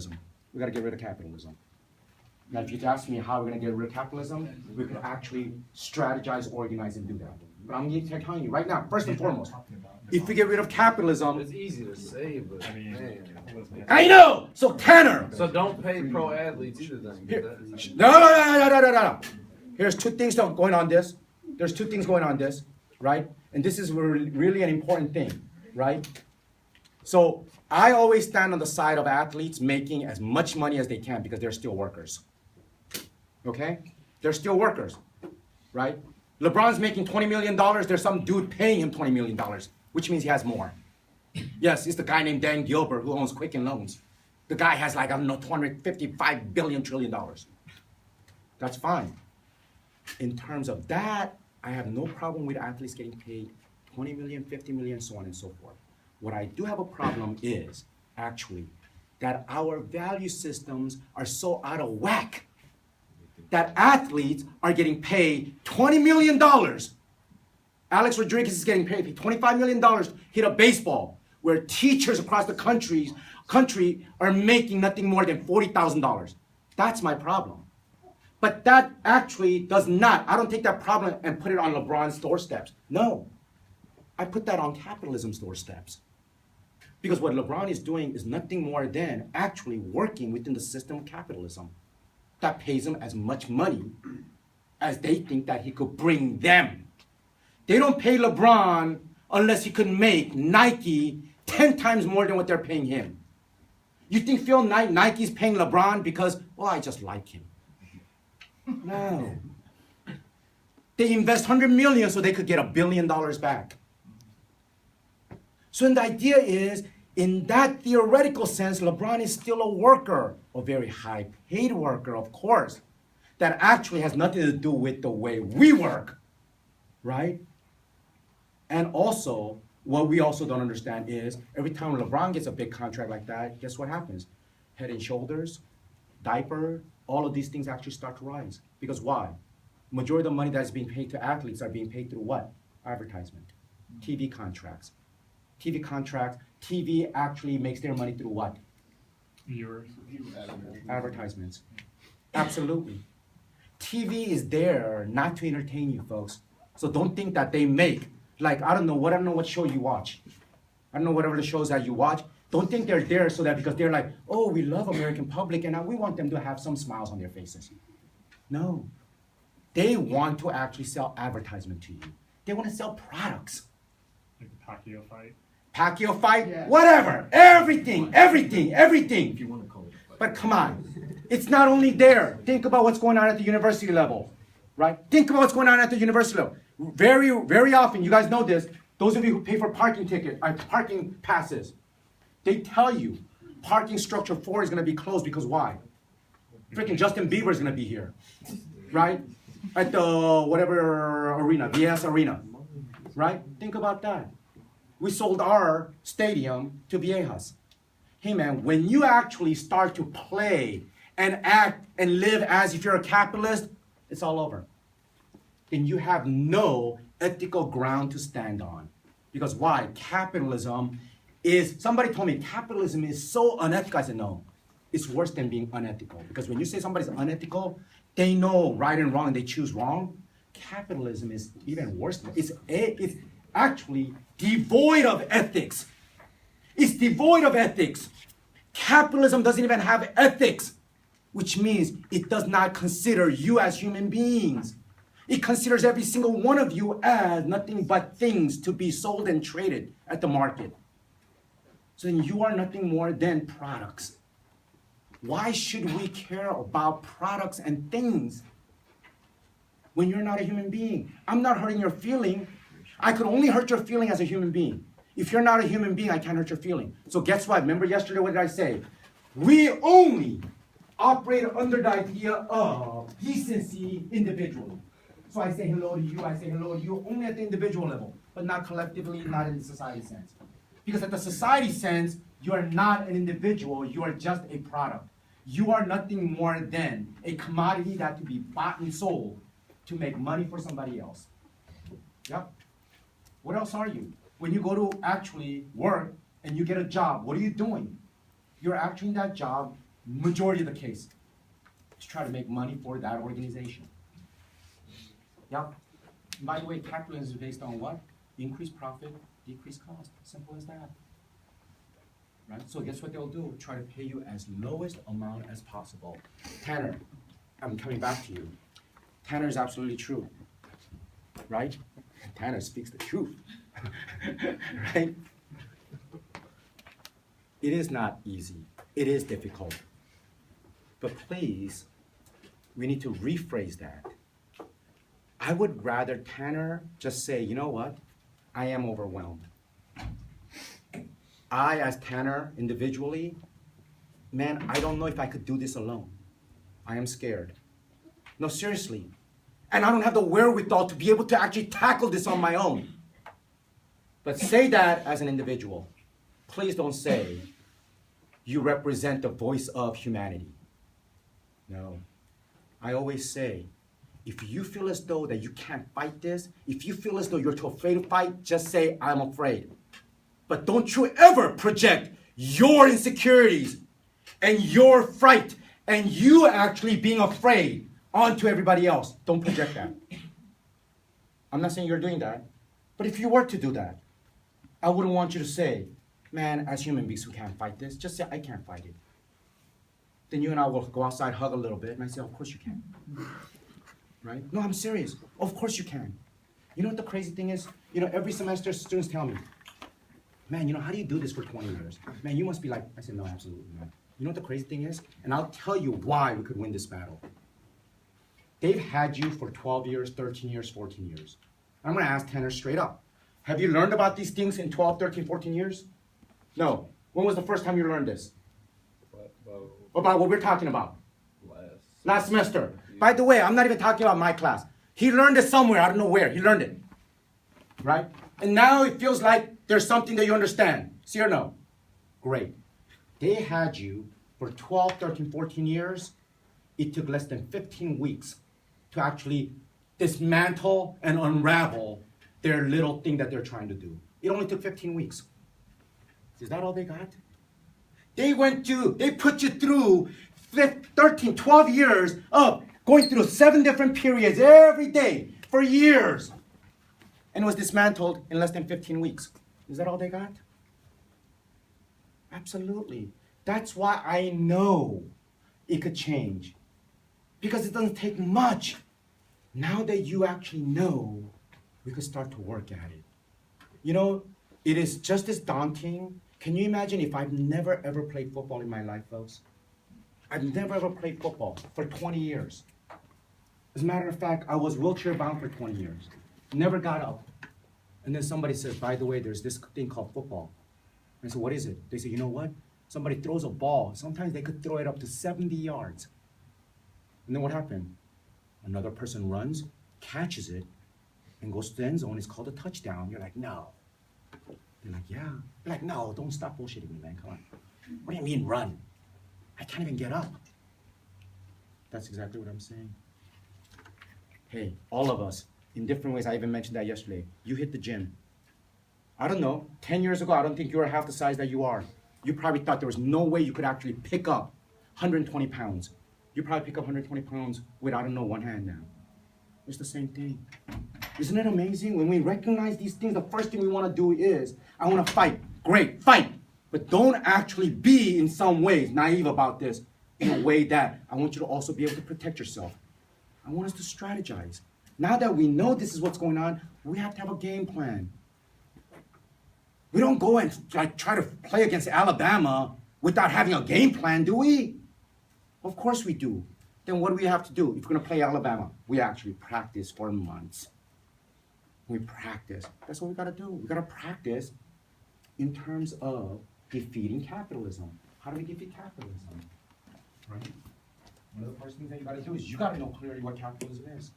capitalism. We got to get rid of capitalism. Now, if you ask me how we're going to get rid of capitalism, we could actually strategize, organize, and do that. But I'm telling you right now, first and foremost, if we get rid of capitalism, it's easy to say, but man. I know. So Tanner. So don't pay pro athletes either. Then. No. Here's two things going on this. There's two things going on this, right? And this is really an important thing, right? So I always stand on the side of athletes making as much money as they can because they're still workers. Okay? They're still workers, right? LeBron's making $20 million. There's some dude paying him $20 million, which means he has more. Yes, it's the guy named Dan Gilbert who owns Quicken Loans. The guy has like, I don't know, $255 billion, trillion. That's fine. In terms of that, I have no problem with athletes getting paid 20 million, 50 million, so on and so forth. What I do have a problem is, actually, that our value systems are so out of whack that athletes are getting paid $20 million. Alex Rodriguez is getting paid $25 million to hit a baseball, where teachers across the country are making nothing more than $40,000. That's my problem. But that actually does not, I don't take that problem and put it on LeBron's doorsteps. No, I put that on capitalism's doorsteps. Because what LeBron is doing is nothing more than actually working within the system of capitalism that pays him as much money as they think that he could bring them. They don't pay LeBron unless he could make Nike 10 times more than what they're paying him. You think Phil Knight, Nike's paying LeBron because, well, I just like him. No. They invest $100 million so they could get $1 billion back. So the idea is, in that theoretical sense, LeBron is still a worker, a very high-paid worker, of course, that actually has nothing to do with the way we work, right? And also, what we also don't understand is, every time LeBron gets a big contract like that, guess what happens? Head and Shoulders, diaper, all of these things actually start to rise. Because why? Majority of the money that's being paid to athletes are being paid through what? Advertisement, TV contracts. TV actually makes their money through what? Viewers. Advertisements. Absolutely. TV is there not to entertain you, folks. So don't think that they make, like, I don't know what show you watch. I don't know whatever the shows that you watch. Don't think they're there so that because they're like, oh, we love American public and we want them to have some smiles on their faces. No. They want to actually sell advertisement to you. They want to sell products. Like the Pacquiao fight, Yeah. whatever, everything. If you want to call it a fight. But come on, it's not only there. Think about what's going on at the university level, right? Think about what's going on at the university level. Very, very often, you guys know this, those of you who pay for parking passes, they tell you parking structure 4 is going to be closed because why? Freaking Justin Bieber is going to be here, right? At the whatever arena, VS Arena, right? Think about that. We sold our stadium to Viejas. Hey man, when you actually start to play and act and live as if you're a capitalist, it's all over. Then you have no ethical ground to stand on. Because why? Capitalism is, somebody told me capitalism is so unethical. I said, no, it's worse than being unethical. Because when you say somebody's unethical, they know right and wrong and they choose wrong. Capitalism is even worse. It's actually devoid of ethics. It's devoid of ethics. Capitalism doesn't even have ethics, which means it does not consider you as human beings. It considers every single one of you as nothing but things to be sold and traded at the market. So then you are nothing more than products. Why should we care about products and things when you're not a human being? I'm not hurting your feeling. I could only hurt your feeling as a human being. If you're not a human being, I can't hurt your feeling. So guess what? Remember yesterday, what did I say? We only operate under the idea of decency individually. So I say hello to you only at the individual level, but not collectively, not in the society sense. Because at the society sense, you are not an individual, you are just a product. You are nothing more than a commodity that can be bought and sold to make money for somebody else. Yep. What else are you? When you go to actually work and you get a job, what are you doing? You're actually in that job Majority of the case. To try to make money for that organization. Yep. By the way, capitalism is based on what? Increased profit, decreased cost. Simple as that. Right? So guess what they'll do? Try to pay you as lowest amount as possible. Tanner, I'm coming back to you. Tanner is absolutely true. Right? Tanner speaks the truth. Right? It is not easy. It is difficult. But please, we need to rephrase that. I would rather Tanner just say, you know what? I am overwhelmed. I, as Tanner, individually, man, I don't know if I could do this alone. I am scared. No, seriously. And I don't have the wherewithal to be able to actually tackle this on my own. But say that as an individual. Please don't say you represent the voice of humanity. No. I always say, if you feel as though that you can't fight this, if you feel as though you're too afraid to fight, just say, I'm afraid. But don't you ever project your insecurities and your fright and you actually being afraid onto everybody else. Don't project that. I'm not saying you're doing that, but if you were to do that, I wouldn't want you to say, man, as human beings who can't fight this, just say, I can't fight it. Then you and I will go outside, hug a little bit, and I say, of course you can. Right? No, I'm serious. Of course you can. You know what the crazy thing is? You know, every semester students tell me, man, you know, how do you do this for 20 years? Man, you must be like, I said, no, absolutely not. You know what the crazy thing is? And I'll tell you why we could win this battle. They've had you for 12 years, 13 years, 14 years. I'm going to ask Tanner straight up. Have you learned about these things in 12, 13, 14 years? No. When was the first time you learned this? About what we're talking about? Last semester. Yeah. By the way, I'm not even talking about my class. He learned it somewhere. I don't know where. He learned it. Right? And now it feels like there's something that you understand. See or no? Great. They had you for 12, 13, 14 years. It took less than 15 weeks to actually dismantle and unravel their little thing that they're trying to do. It only took 15 weeks. Is that all they got? They put you through 13, 12 years of going through 7 different periods every day for years. And it was dismantled in less than 15 weeks. Is that all they got? Absolutely. That's why I know it could change. Because it doesn't take much. Now that you actually know, we could start to work at it. You know, it is just as daunting. Can you imagine if I've never ever played football in my life, folks? I've never ever played football for 20 years. As a matter of fact, I was wheelchair bound for 20 years. Never got up. And then somebody says, by the way, there's this thing called football. I said, what is it? They say, you know what? Somebody throws a ball. Sometimes they could throw it up to 70 yards. And then what happened? Another person runs, catches it, and goes to the end zone. It's called a touchdown. You're like, no. They're like, yeah. You're like, no, don't stop bullshitting me, man. Come on. What do you mean run? I can't even get up. That's exactly what I'm saying. Hey, all of us, in different ways, I even mentioned that yesterday. You hit the gym. I don't know, 10 years ago, I don't think you were half the size that you are. You probably thought there was no way you could actually pick up 120 pounds. You probably pick up 120 pounds with, I don't know, one hand now. It's the same thing. Isn't it amazing? When we recognize these things, the first thing we want to do is, I want to fight. Great, fight. But don't actually be, in some ways, naive about this in a way that I want you to also be able to protect yourself. I want us to strategize. Now that we know this is what's going on, we have to have a game plan. We don't go and try to play against Alabama without having a game plan, do we? Of course we do. Then what do we have to do? If we're going to play Alabama, we actually practice for months. We practice. That's what we got to do. We got to practice in terms of defeating capitalism. How do we defeat capitalism? Right? One of the first things that you got to do is you got to know clearly what capitalism is.